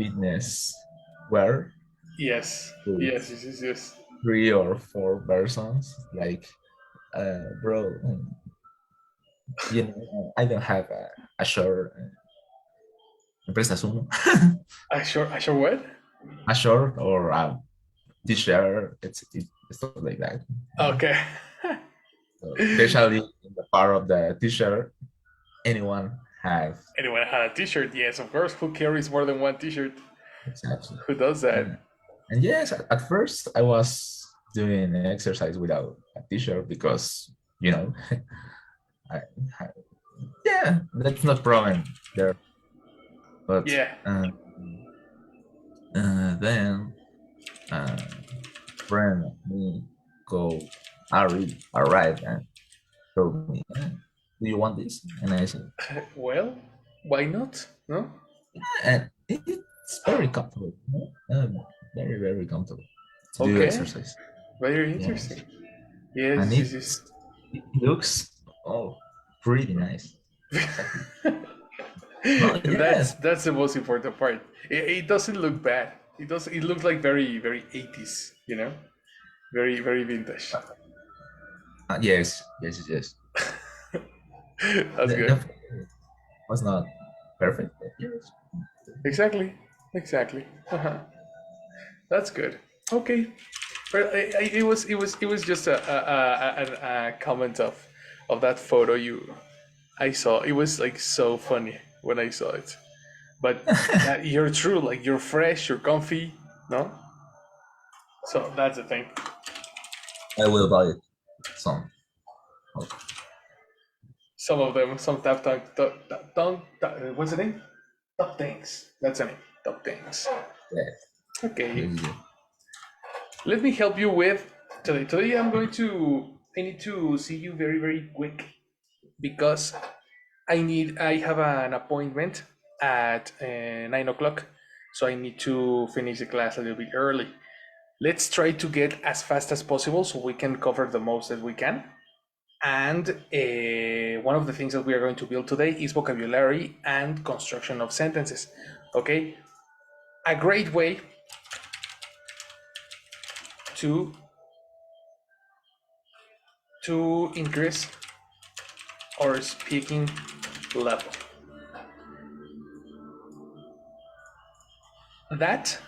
fitness wear Yes, with yes, yes, yes, yes. 3 or 4 persons. Like, bro, I don't have a short. ¿Me prestas uno? I sure what? A short or a t-shirt, stuff like that. Okay. So especially in the part of the t-shirt, anyone have Anyone had a T-shirt? Yes, of course. Who carries more than one T-shirt? exactly. Who does that? And, and yes, at first I was doing exercise without a t-shirt because you know, I, I yeah, that's not problem there. But Yeah. then friend me go arrive and told me, "Do you want this?" And I said, Well, why not? No. and it's very comfortable, very very comfortable to do Okay. exercise. Very Yes, interesting. Yes, and yes, yes, it looks pretty nice. Exactly. No, yes. yes, That's the most important part. It doesn't look bad. It does. It looks like very 80s. You know, very vintage. yes, yes, yes, yes. That's The good. photo was not perfect, but yes. Exactly. Exactly. That's good. Okay. But it was just a comment of that photo I saw. It was like so funny when I saw it. But that you're true, like you're fresh, you're comfy, no? So that's the thing. I will buy some. Okay. Some of them, some what's the name? Top things. That's the name. Top things. Yes, Okay. yes, yes. Let me help you with today. Today I need to see you very quick because I have an appointment at 9 o'clock, so I need to finish the class a little bit early. Let's try to get as fast as possible so we can cover the most that we can. And one of the things that we are going to build today is vocabulary and construction of sentences. Okay, a great way to increase our speaking level. That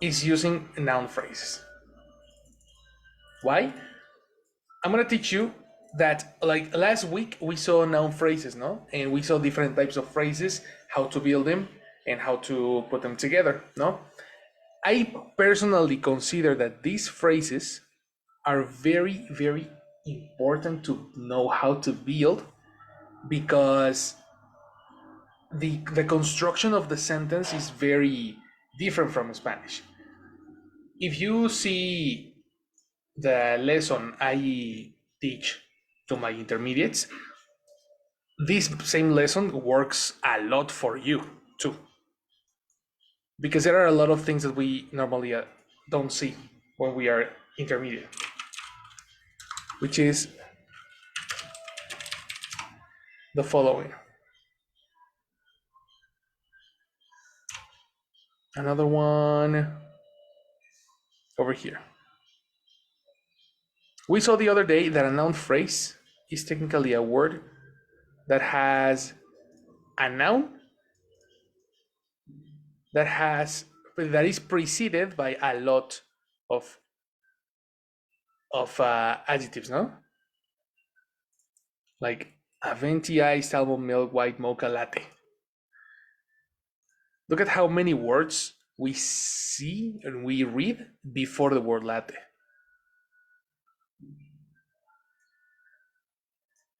is using noun phrases. Why? I'm gonna teach you that like last week we saw noun phrases, no? And we saw different types of phrases, how to build them and how to put them together, no? I personally consider that these phrases are very important to know how to build because the construction of the sentence is very different from Spanish. If you see the lesson I teach to my intermediates, this same lesson works a lot for you too, because there are a lot of things that we normally don't see when we are intermediate, which is the following. Another one over here. We saw the other day that a noun phrase is technically a word that has a noun that is preceded by a lot of adjectives, no? Like a venti iced almond milk white mocha latte. Look at how many words we see and we read before the word latte.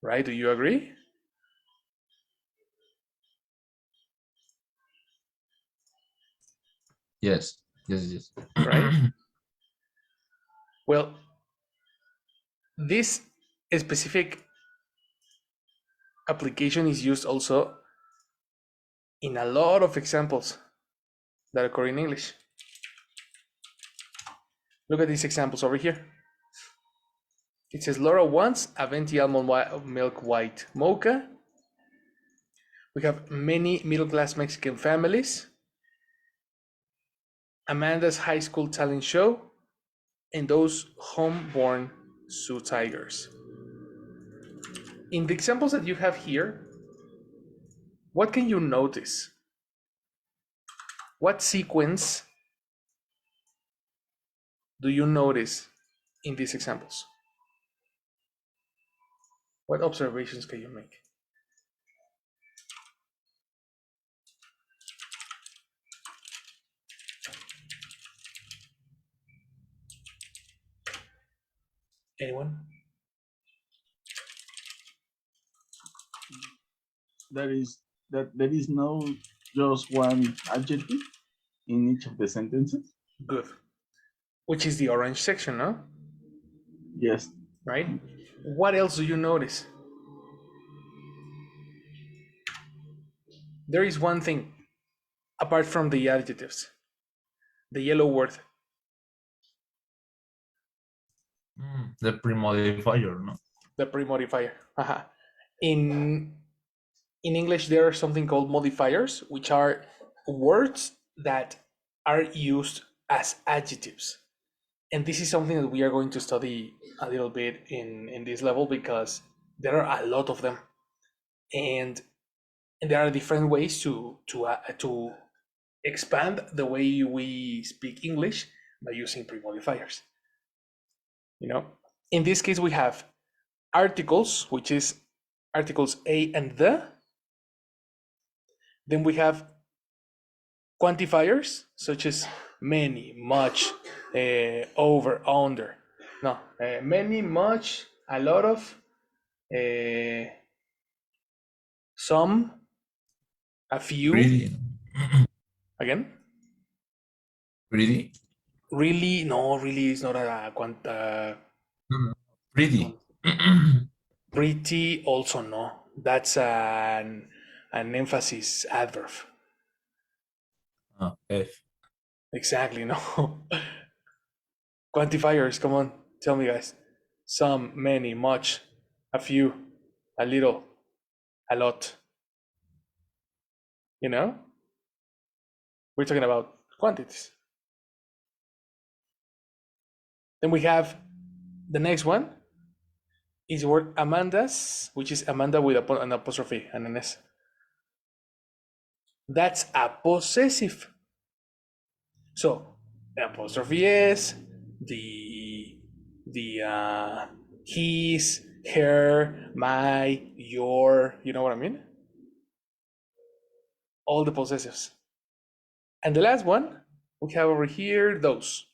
Right? Do you agree? Yes, yes, yes. Right? Well, this specific application is used also in a lot of examples that occur in English. Look at these examples over here. It says Laura wants a venti almond milk white mocha. We have many middle class Mexican families. Amanda's high school talent show, and those homeborn zoo tigers. In the examples that you have here, what can you notice? What sequence do you notice in these examples? What observations can you make? Anyone? There is no just one adjective in each of the sentences. Good. Which is the orange section, no? Yes. Right? What else do you notice? There is one thing, apart from the adjectives, the yellow word. The premodifier, no? The pre-modifier. In English, there are something called modifiers, which are words that are used as adjectives. And this is something that we are going to study a little bit in this level because there are a lot of them. And there are different ways to expand the way we speak English by using pre-modifiers. You know, in this case, we have articles, which is articles a and the. Then we have quantifiers, such as many, much, over, under. No, many, much, a lot of, some, a few. Pretty. Again? Pretty. Really? No, really is not a Pretty. pretty, also no. That's an emphasis adverb. F. Exactly, no. Quantifiers, come on, tell me, guys. Some, many, much, a few, a little, a lot. You know? We're talking about quantities. Then we have the next one is the word Amanda's, which is Amanda with an apostrophe and an S. That's a possessive. So the apostrophe S, the his, her, my, your, you know what I mean? All the possessives. And the last one we have over here, those.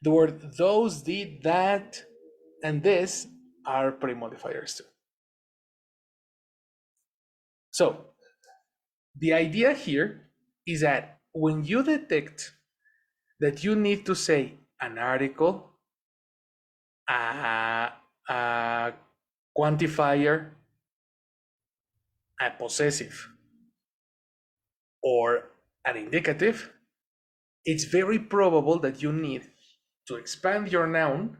The word those, did, that, and this are pre-modifiers too. So the idea here is that when you detect that you need to say an article, a quantifier, a possessive, or an indicative, it's very probable that you need to expand your noun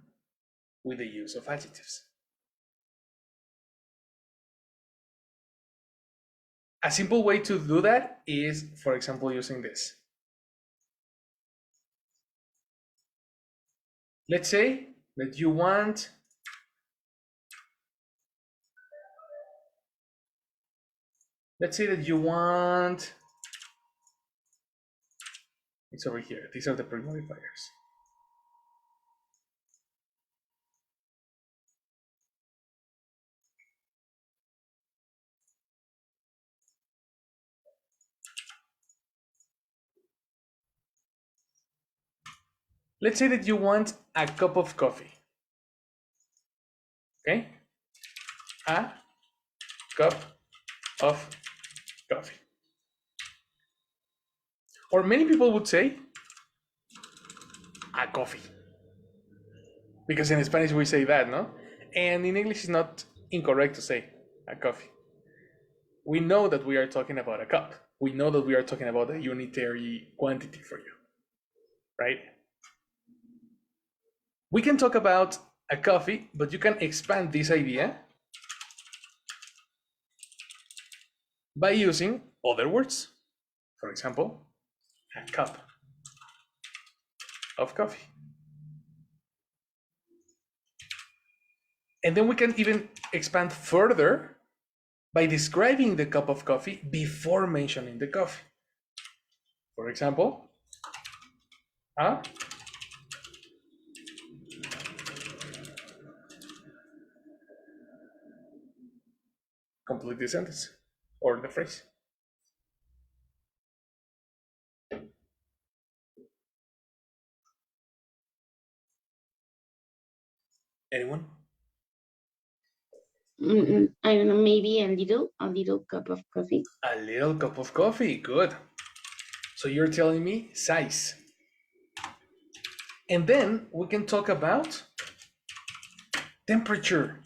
with the use of adjectives. A simple way to do that is, for example, using this. Let's say that you want it's over here. These are the pre-modifiers. Let's say that you want a cup of coffee. Okay? A cup of coffee. Or many people would say a coffee. Because in Spanish we say that, no? And in English it's not incorrect to say a coffee. We know that we are talking about a cup. We know that we are talking about a unitary quantity for you, right? We can talk about a coffee, but you can expand this idea by using other words. For example, a cup. of coffee. And then we can even expand further by describing the cup of coffee before mentioning the coffee. For example, complete the sentence or the phrase. Anyone? I don't know, maybe a little cup of coffee. A little cup of coffee, good. So you're telling me size. And then we can talk about temperature.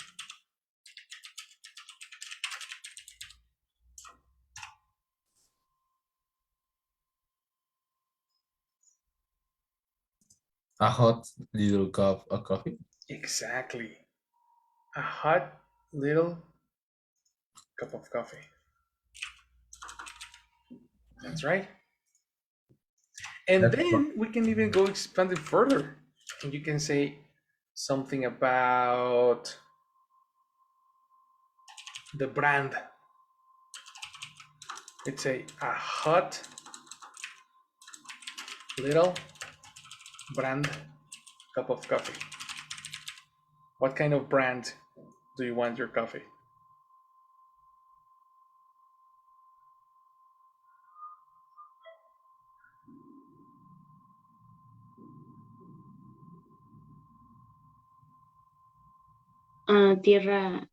A hot little cup of coffee. Exactly. A hot little cup of coffee. That's right. And That's then we can even go expand it further. And you can say something about the brand. Let's say a hot little brand cup of coffee. What kind of brand do you want your coffee?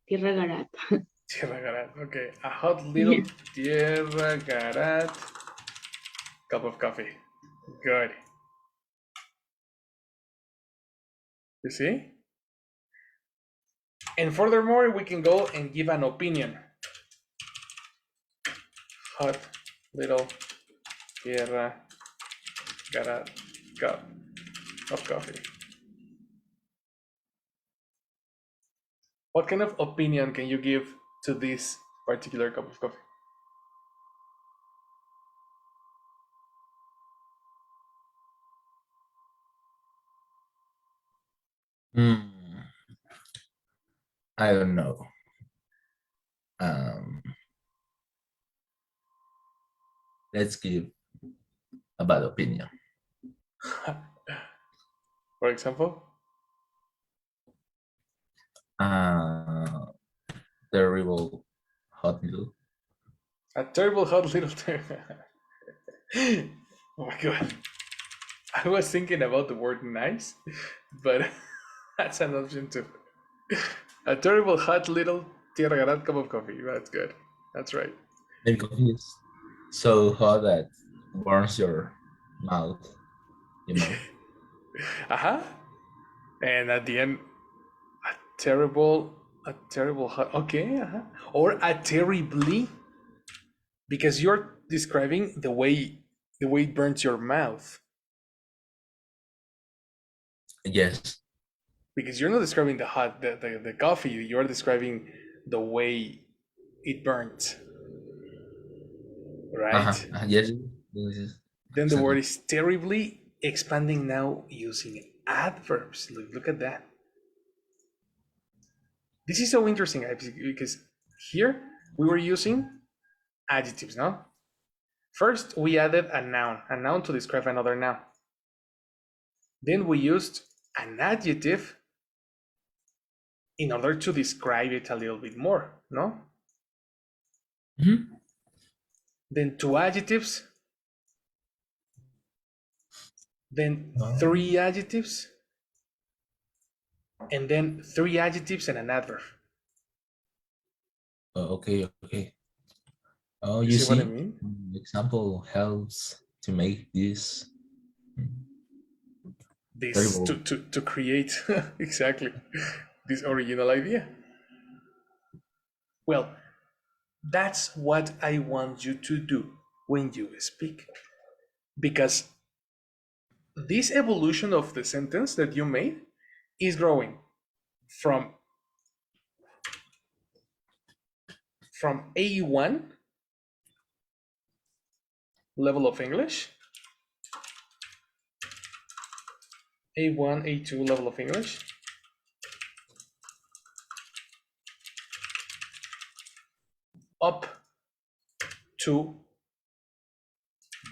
Tierra Garat. Tierra Garat. Okay, a hot little Tierra Garat cup of coffee. Good. You see? And furthermore, we can go and give an opinion. Hot little Tierra Garat cup of coffee. What kind of opinion can you give to this particular cup of coffee? I don't know. Um, let's give a bad opinion. For example? Terrible hot little. A terrible hot little Oh my god. I was thinking about the word nice, but that's an option too. A terrible hot little Tierra Garat cup of coffee. That's good. That's right. Maybe coffee is so hot that burns your mouth. You know. And at the end, a terrible hot. Okay. Or a terribly, because you're describing the way it burns your mouth. Yes. Because you're not describing the coffee. You're describing the way it burns. Right? Yes. Yes. Then the word Exactly. is terribly, expanding now using adverbs. Look at that. This is so interesting because here we were using adjectives, no? First, we added a noun to describe another noun. Then we used an adjective in order to describe it a little bit more, no? Mm-hmm. Then two adjectives, then three adjectives, and then three adjectives and an adverb. Okay. Okay. Oh, You you see what I see, mean? example helps to make this This terrible. to create exactly this original idea. Well, that's what I want you to do when you speak. Because this evolution of the sentence that you made is growing from A1 level of English A1, A2 level of English. Up to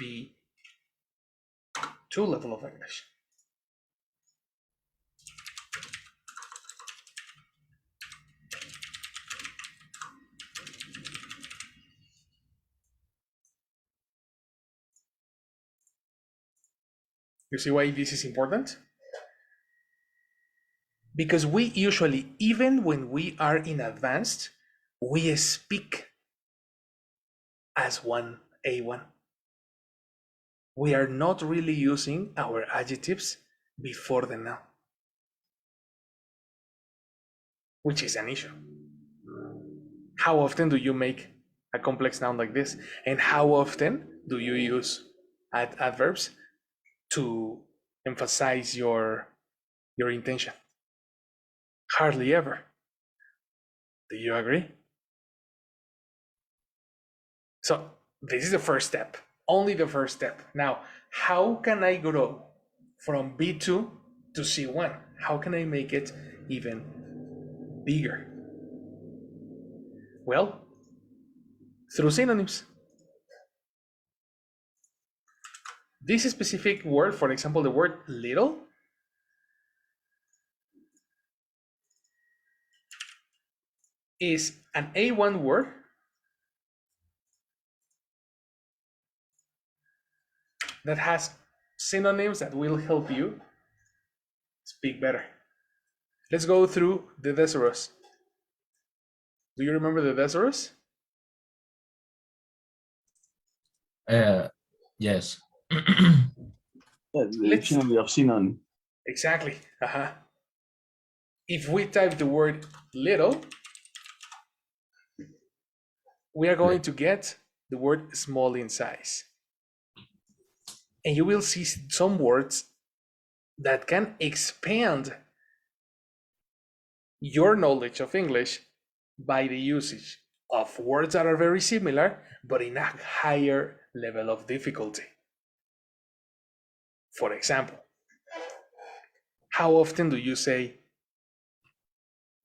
B2 level of English. You see why this is important? Because we usually, even when we are in advanced, we speak as one A1. We are not really using our adjectives before the noun, which is an issue. How often do you make a complex noun like this? And how often do you use adverbs to emphasize your intention? Hardly ever. Do you agree? So this is the first step, only the first step. Now, how can I grow from B2 to C1? How can I make it even bigger? Well, through synonyms. This specific word, for example, the word little, is an A1 word that has synonyms that will help you speak better. Let's go through the thesaurus. Do you remember the thesaurus? Yes. The dictionary of synonym. Exactly. If we type the word little, we are going to get the word small in size. And you will see some words that can expand your knowledge of English by the usage of words that are very similar, but in a higher level of difficulty. For example, how often do you say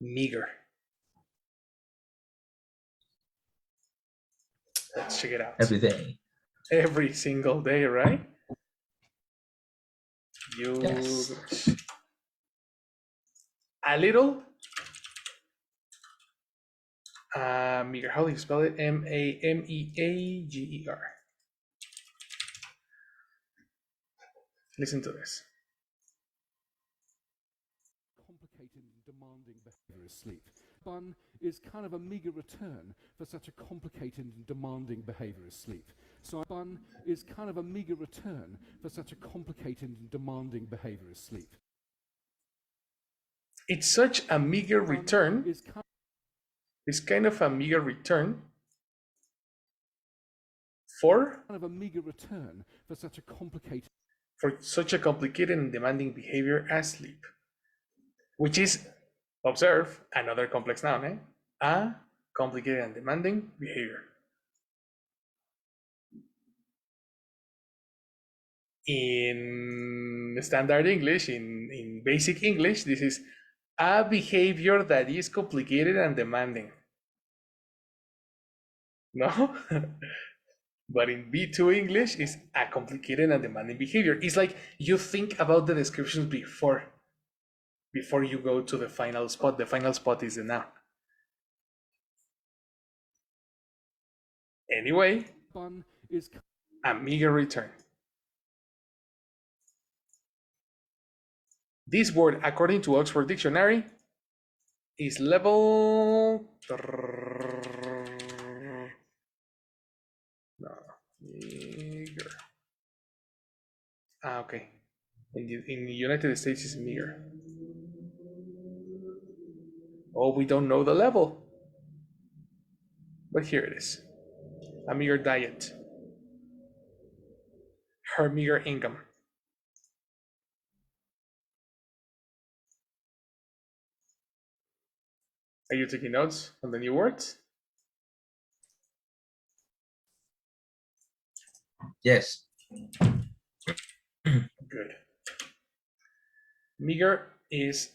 meager? Let's check it out. Every day. Every single day, right? Yes. A little. Meager. How do you spell it? Meager. Listen to this. Complicated and demanding behavior is sleep. Fun is kind of a meager return for such a complicated and demanding behavior as sleep. So fun is kind of a meager return for such a complicated and demanding behavior as sleep. It's such a meager return. It's kind of a meager return for kind of a meager return for such a complicated and demanding behavior as sleep, which is, observe, another complex noun, a complicated and demanding behavior. In standard English, in basic English, this is a behavior that is complicated and demanding. No? But in B2 English, it's a complicated and demanding behavior. It's like you think about the descriptions before you go to the final spot. The final spot is the noun. Anyway, fun is a meager return. This word, according to Oxford Dictionary, is level... No, meager. Okay. In the United States, it's meager. Oh, we don't know the level. But here it is. A meager diet. Her meager income. Are you taking notes on the new words? Yes. Good. Meager is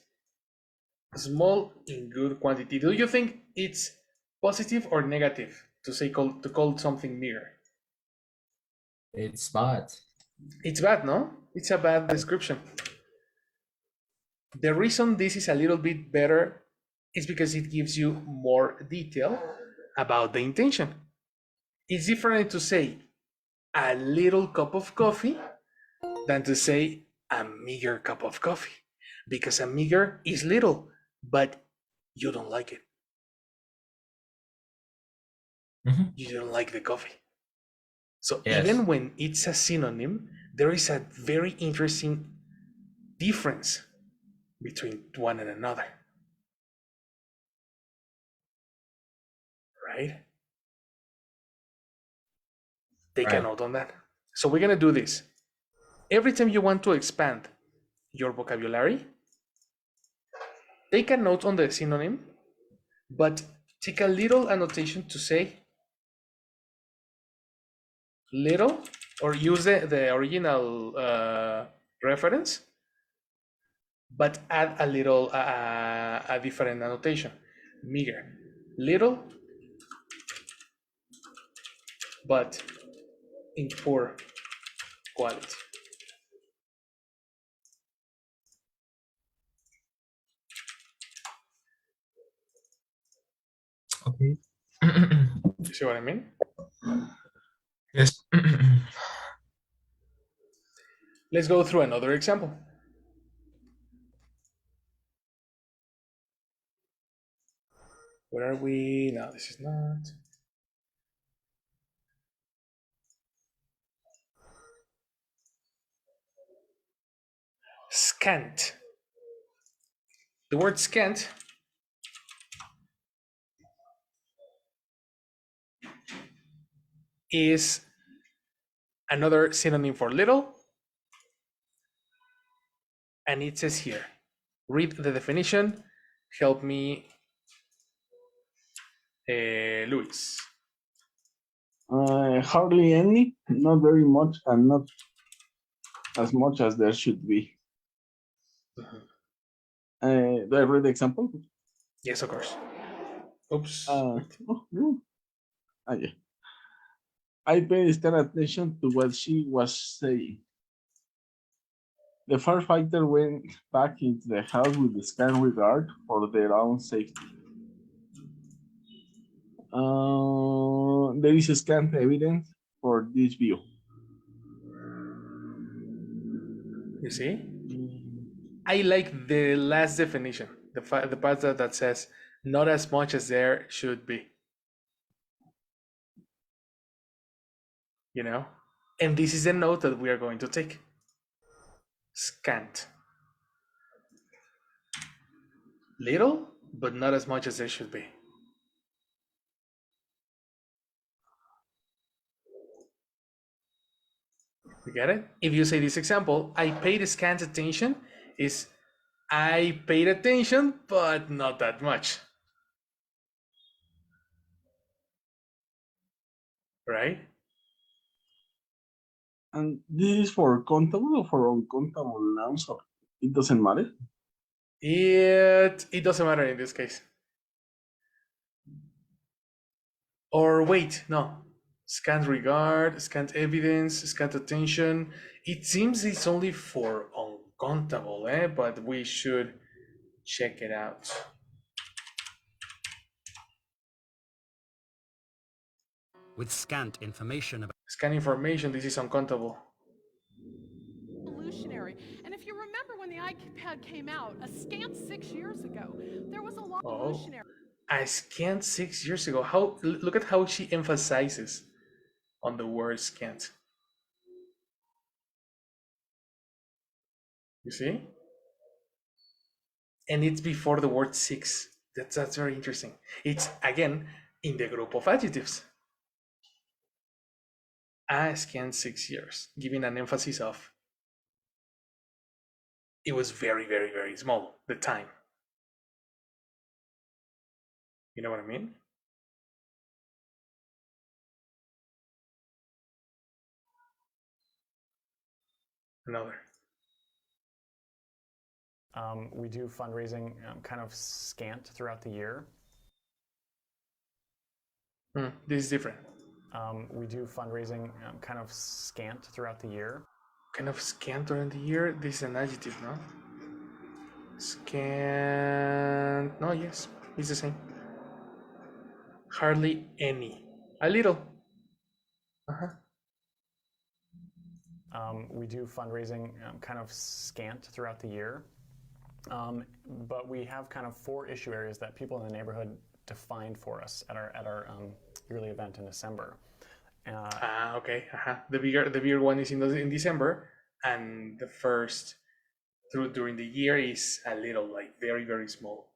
small in good quantity. Do you think it's positive or negative to call something meager? It's bad. It's bad, no? It's a bad description. The reason this is a little bit better is because it gives you more detail about the intention. It's different to say a little cup of coffee than to say a meager cup of coffee, because a meager is little, but you don't like it. You don't like the coffee. So Yes. even when it's a synonym, there is a very interesting difference between one and another. Right? Take a Right. note on that. So we're gonna do this. Every time you want to expand your vocabulary, take a note on the synonym, but take a little annotation to say little, or use the original reference, but add a little a different annotation. Meager, little, but in poor quality. Okay. You see what I mean? Yes. Let's go through another example. Where are we? No, this is not. Scant. The word scant is another synonym for little, and it says here, read the definition, help me, Luis. Hardly any, not very much, and not as much as there should be. Do I read the example? Yes, of course. Oops. Yeah. I paid extra attention to what she was saying. The firefighter went back into the house with the scant regard for their own safety. There is scant evidence for this view. You see? I like the last definition, the part that says not as much as there should be. You know? And this is the note that we are going to take. Scant. Little, but not as much as there should be. You get it? If you say this example, I paid scant attention, is I paid attention, but not that much. Right? And this is for countable or for uncountable nouns, or it doesn't matter? It doesn't matter in this case. Or wait, no. Scant regard, scant evidence, scant attention. It seems it's only for uncountable, but we should check it out. With scant information about Scant information, this is uncountable. Revolutionary. And if you remember when the iPad came out, a scant 6 years ago, there was a lot of revolutionary. A scant 6 years ago. Look at how she emphasizes on the word scant. You see? And it's before the word six. That's very interesting. It's again in the group of adjectives. A scant 6 years, giving an emphasis of it was very, very, very small, the time. You know what I mean? Another. We do fundraising kind of scant throughout the year. This is different. We do fundraising kind of scant throughout the year. Kind of scant during the year. This is an adjective, no? Scant. No, yes, it's the same. Hardly any. A little. We do fundraising kind of scant throughout the year. But we have kind of 4 issue areas that people in the neighborhood defined for us at our yearly event in December. Okay. The bigger one is in December, and the first during the year is a little, like very, very small.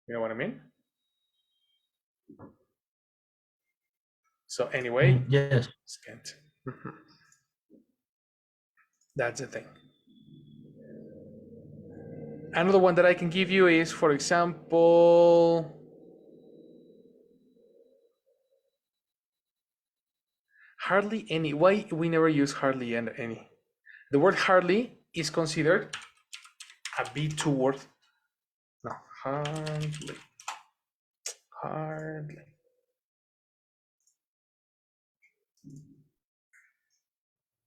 You know what I mean? So anyway, Yes. scant. That's the thing. Another one that I can give you is, for example, hardly any. Why we never use hardly any? The word hardly is considered a B2 word. No, hardly.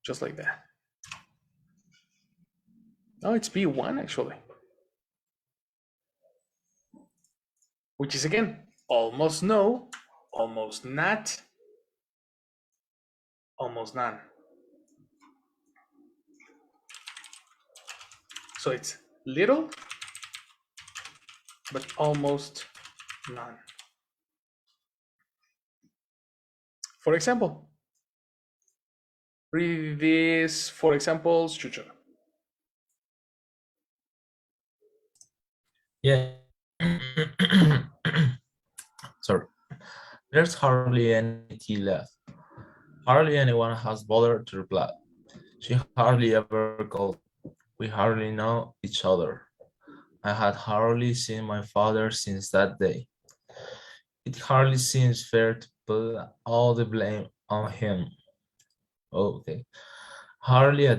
Just like that. Oh, it's B1 actually. Which is again, almost no, almost not, almost none. So it's little, but almost none. For example, read this, for example, Chucho. Yeah. Sorry. There's hardly any tea left. Hardly anyone has bothered to reply. She hardly ever called. We hardly know each other. I had hardly seen my father since that day. It hardly seems fair to put all the blame on him. Okay. Hardly a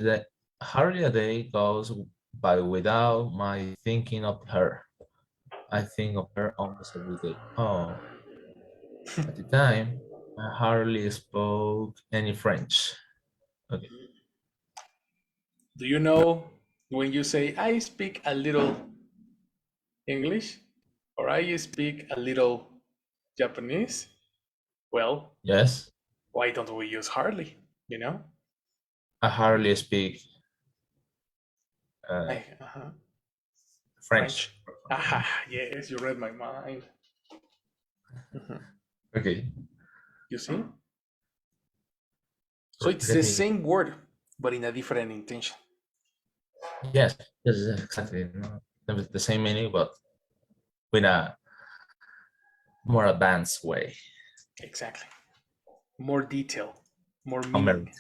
day goes by without my thinking of her. I think of her almost every day. Oh, at the time, I hardly spoke any French. Okay. Do you know when you say, I speak a little English or I speak a little Japanese? Well, Yes, why don't we use hardly? You know? I hardly speak uh, French. French. Yes, you read my mind. Okay. You see? So it's Let the me. same word, but in a different intention. Yes, exactly. No, the same meaning, but in a more advanced way. Exactly. More detail, more meaning. American.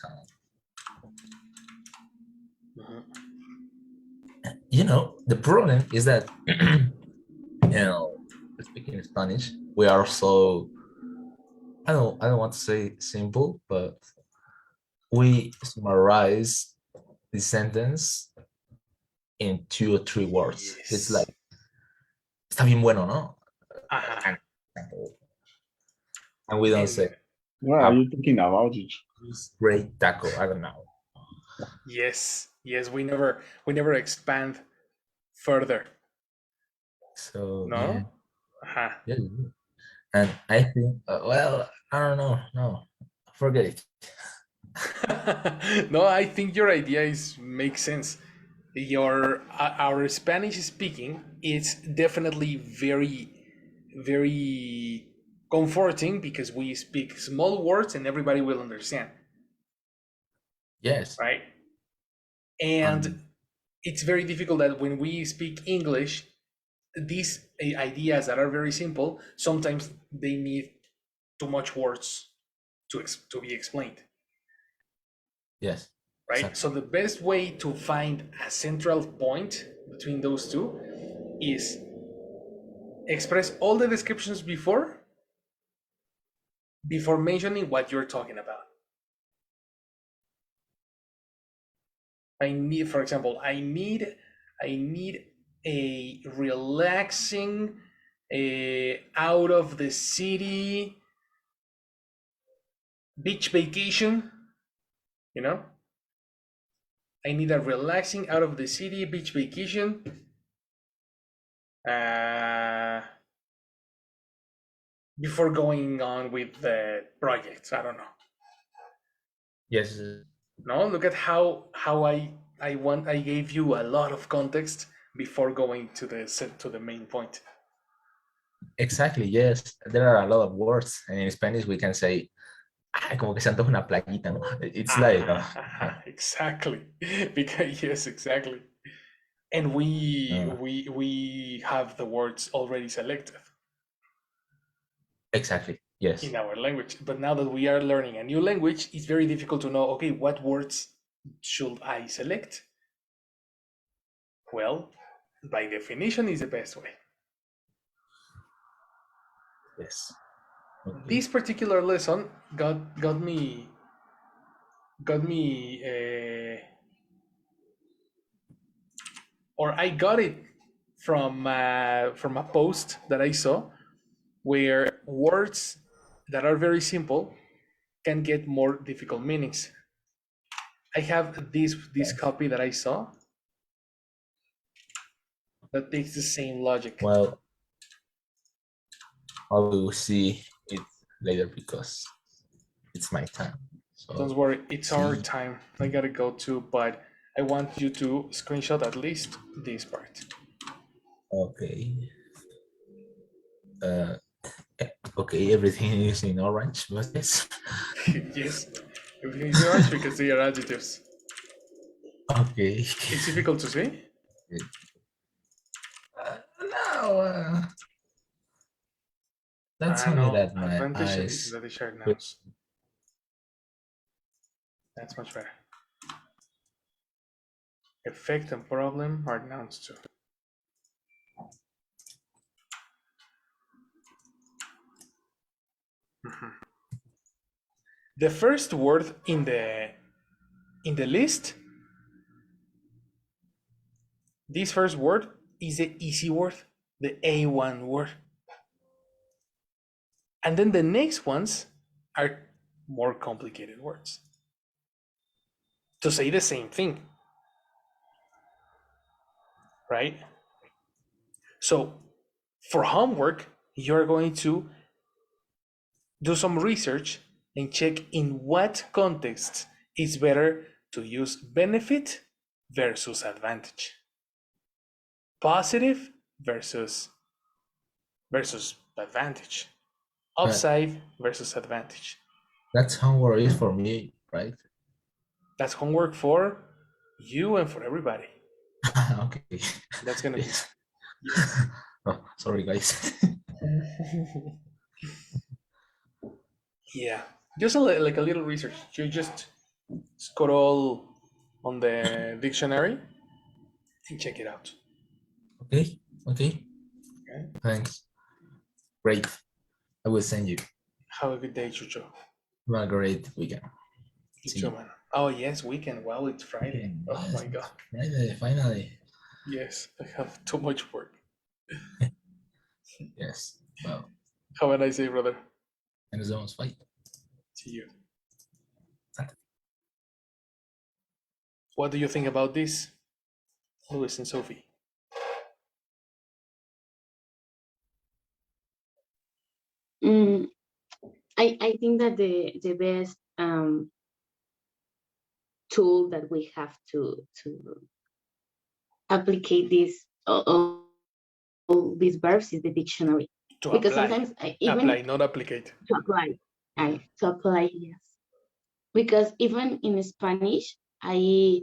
You know, the problem is that speaking Spanish, we are so I don't want to say simple, but we summarize the sentence in 2 or 3 words. It's Yes. like está bien bueno, ¿no? And we don't And say What are you talking about? It? great taco. I don't know. yes, we never expand further. So No? yeah. And I think, well, I don't know. No, forget it. No, I think your idea makes sense. Our Spanish speaking is definitely very, very comforting because we speak small words and everybody will understand, Yes. right? And it's very difficult that when we speak English, these ideas that are very simple, sometimes they need too much words to be explained. Yes. Right? Exactly. So the best way to find a central point between those two is express all the descriptions before mentioning what you're talking about. I need, for example, I need a relaxing, out of the city beach vacation. You know, I need a relaxing out of the city beach vacation. Before going on with the project, I don't know. Yes, No, look at how I gave you a lot of context before going to the main point. exactly. Yes, there are a lot of words, and in Spanish we can say, "Ay, como que se antoja una playita," ¿no? It's like, Exactly. Because yes, exactly. And we have the words already selected exactly. Yes, in our language. But now that we are learning a new language, it's very difficult to know, okay, what words should I select? Well, by definition is the best way. yes. Okay. This particular lesson got me or I got it from a post that I saw where words that are very simple can get more difficult meanings. I have this copy that I saw that takes the same logic. Well, I will see it later because it's my time. So Don't worry, it's our time. I gotta go too, but I want you to screenshot at least this part. okay. Okay, everything is in orange, but yes. Yes, everything is in orange because they are adjectives. Okay. It's difficult to see. No, that's only No, that my advantage and eyes. disadvantage are nouns. That's much better. Effect and problem are nouns too. The first word in the list, this first word is the easy word, the A1 word. And then the next ones are more complicated words to say the same thing, right? So for homework, you're going to do some research and check in what context it's better to use benefit versus advantage, positive versus advantage, upside versus advantage. That's homework is for me, right? That's homework for you and for everybody. Okay. That's gonna Yes. be yes. Oh, sorry, guys. Yeah, just like a little research. You just scroll on the dictionary and check it out. Okay. Okay. Thanks. Great. I will send you. Have a good day, Chucho. Have a great weekend. You See too, you. man. Oh yes, weekend. Wow, it's Friday. Oh Yes, my god. Friday, finally. Yes, I have too much work. Yes. Well, Have a nice day, brother. and the zones fight. See you. What do you think about this, Louis and Sophie? Mm, I think that the best tool that we have to applicate this all these verbs is the dictionary, To because apply. sometimes even Apply, not applicate. to apply, to apply, yes, because even in Spanish I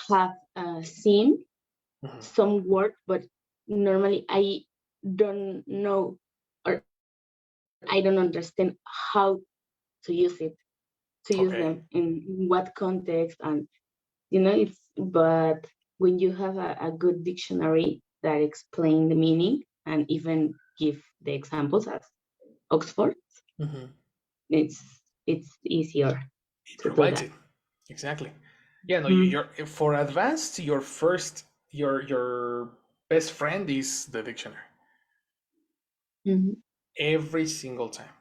have seen some words, but normally I don't know or I don't understand how to use it, to use them in what context, and it's, but when you have a good dictionary that explain the meaning and even give the examples as Oxford, it's easier It to do provides that. it. Exactly. Yeah, no, you're for advanced, your best friend is the dictionary. Every single time.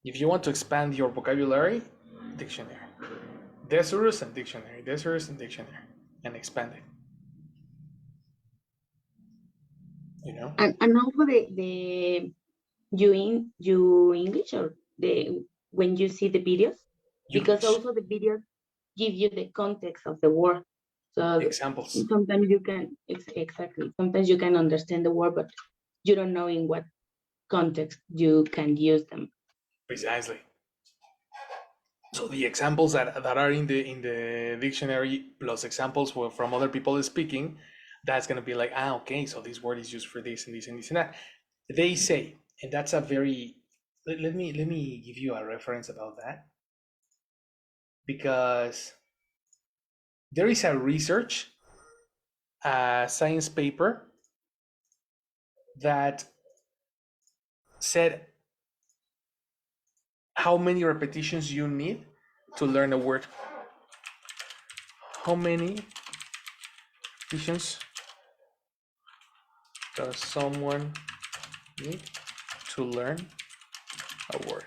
If you want to expand your vocabulary, dictionary. Thesaurus and dictionary, thesaurus and dictionary, and expand it. You know? And also the you English or the when you see the videos, because English. also the videos give you the context of the word. So Examples. sometimes you can exactly sometimes you can understand the word, but you don't know in what context you can use them. Precisely. So the examples that are in the dictionary plus examples from other people speaking, that's gonna be like, okay, so this word is used for this and this and this and that. They say, and that's a very let me give you a reference about that, because there is a research, a science paper that said how many repetitions you need to learn a word. How many repetitions does someone need to learn a word?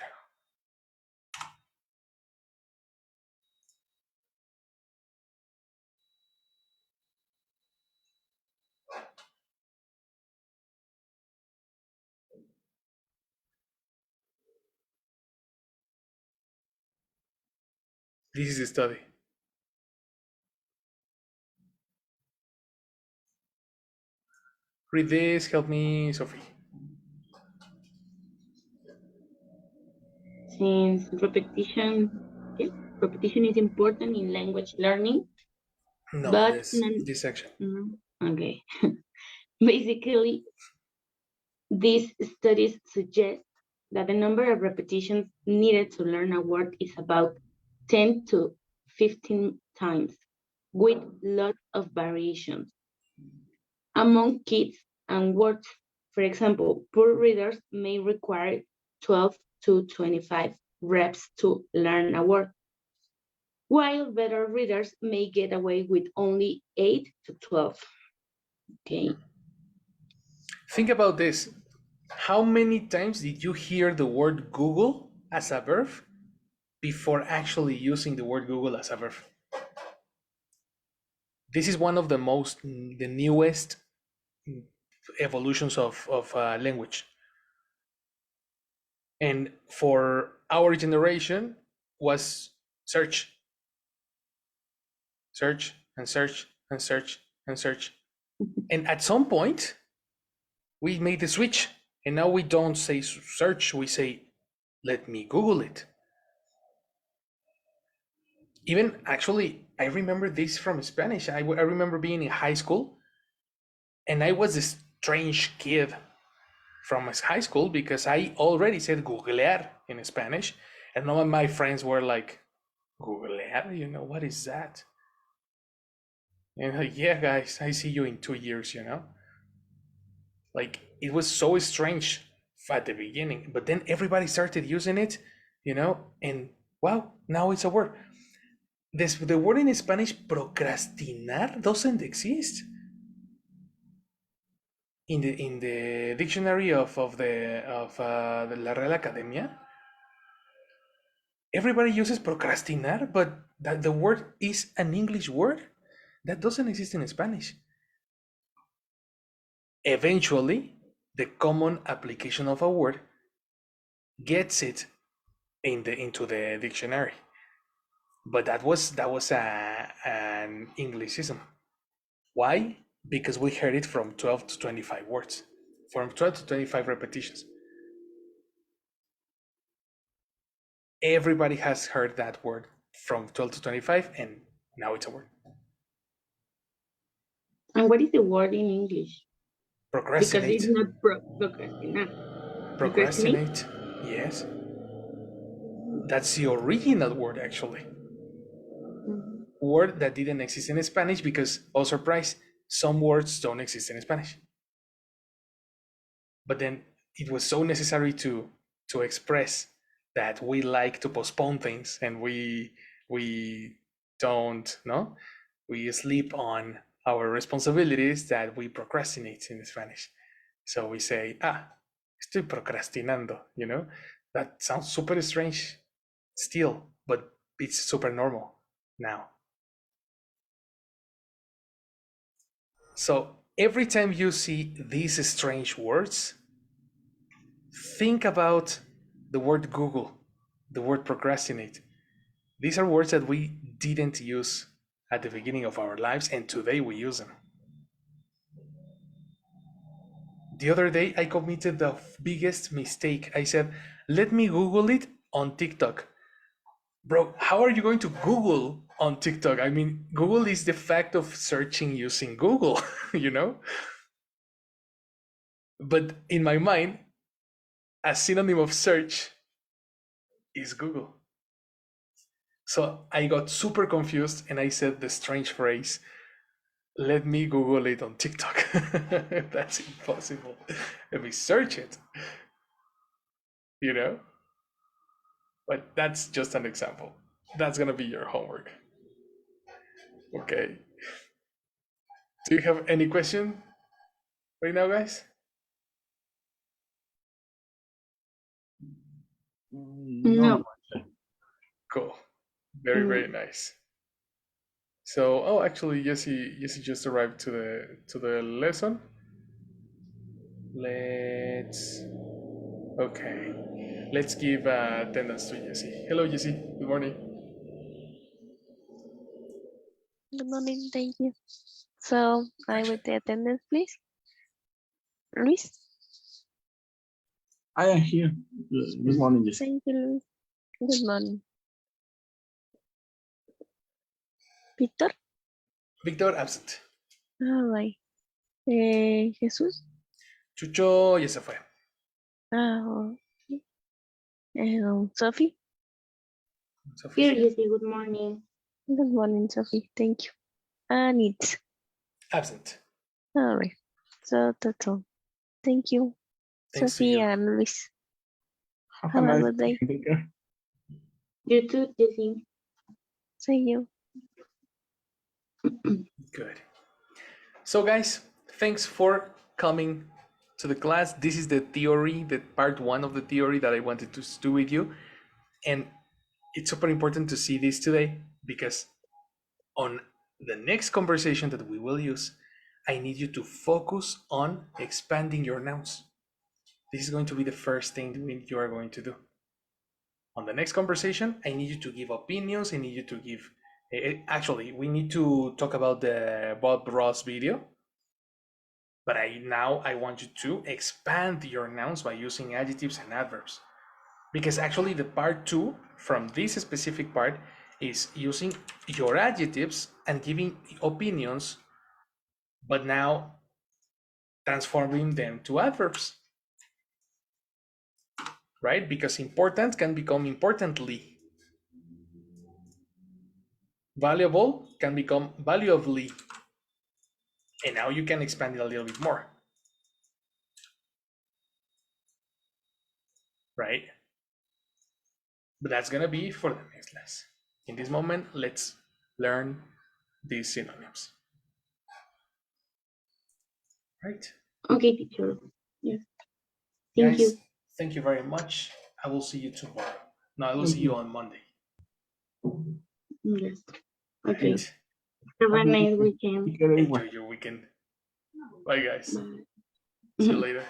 This is the study. Read this, help me, Sophie. Since repetition is important in language learning, No, but this section. okay. Basically, these studies suggest that the number of repetitions needed to learn a word is about 10 to 15 times, with lots of variations. Among kids and words, for example, poor readers may require 12 to 25 reps to learn a word, while better readers may get away with only 8 to 12. Okay. Think about this. How many times did you hear the word Google as a verb before actually using the word Google as a verb? This is one of the newest evolutions of language. And for our generation was search, search, and search, and search, and search. And at some point, we made the switch. And now we don't say search, we say, let me Google it. Even actually, I remember this from Spanish. I remember being in high school, and I was a strange kid from high school because I already said googlear in Spanish, and all of my friends were like, googlear? You know, what is that? And like, yeah, guys, I see you in 2 years, you know? Like, it was so strange at the beginning, but then everybody started using it, you know, and wow, now it's a word. The word in Spanish, procrastinar, doesn't exist in the dictionary of the La Real Academia. Everybody uses procrastinar, but that the word is an English word that doesn't exist in Spanish. Eventually, the common application of a word gets it into the dictionary, but that was an Englishism. Why? Because we heard it from 12 to 25 words, from 12 to 25 repetitions. Everybody has heard that word from 12 to 25, and now it's a word. And what is the word in English? Because it's Procrastinate. not procrastinar. Procrastinate? Procrastinate. Yes. That's the original word, actually. Word that didn't exist in Spanish because, oh surprise, some words don't exist in Spanish. But then it was so necessary to express that we like to postpone things, and we don't, no? We sleep on our responsibilities, that we procrastinate in Spanish. So we say, estoy procrastinando, you know? That sounds super strange still, but it's super normal now. So every time you see these strange words, think about the word Google, the word procrastinate. These are words that we didn't use at the beginning of our lives, and today we use them. The other day, I committed the biggest mistake. I said, let me Google it on TikTok. Bro, how are you going to Google on TikTok? I mean, Google is the fact of searching using Google, you know? But in my mind, a synonym of search is Google. So I got super confused and I said the strange phrase, let me Google it on TikTok. That's impossible. Let me search it, you know? But that's just an example. That's gonna be your homework. Okay. Do you have any question right now, guys? No. Cool. Very, very nice. So, oh, actually, Jesse just arrived to the lesson. Let's give attendance to Jesse. Hello, Jesse. Good morning. Good morning, thank you. So I with the attendance, please. Luis. I am here. Good morning, Jesse. Thank you, Luis. Good morning. Víctor. Víctor, absent. All right. Jesús. Chucho ya se fue. Okay. Sophie. Here, Jesse, good morning. Good morning, Sophie. Thank you. And it's absent. All right. So that's all. Thank you, Thanks to Sophie you. and Luis. Have Have a a nice good day. Take care. You too, Jesse. See you. Good. So, guys, thanks for coming to the class. This is the theory, the part 1 of the theory that I wanted to do with you. And it's super important to see this today, because on the next conversation that we will use, I need you to focus on expanding your nouns. This is going to be the first thing you are going to do. On the next conversation, I need you to give opinions. I need you to give, actually, we need to talk about the Bob Ross video. But I want you to expand your nouns by using adjectives and adverbs. Because actually the part 2 from this specific part is using your adjectives and giving opinions, but now transforming them to adverbs. Right? Because important can become importantly. Valuable can become valuably. And now you can expand it a little bit more. Right? But that's going to be for the next class. In this moment, let's learn these synonyms. Right? Okay, teacher. Yes. Thank you. Thank you very much. I will see you tomorrow. No, I will see you on Monday. Yes. Okay. Right? Have a nice weekend. Enjoy your weekend. Bye, guys. Bye. See you later.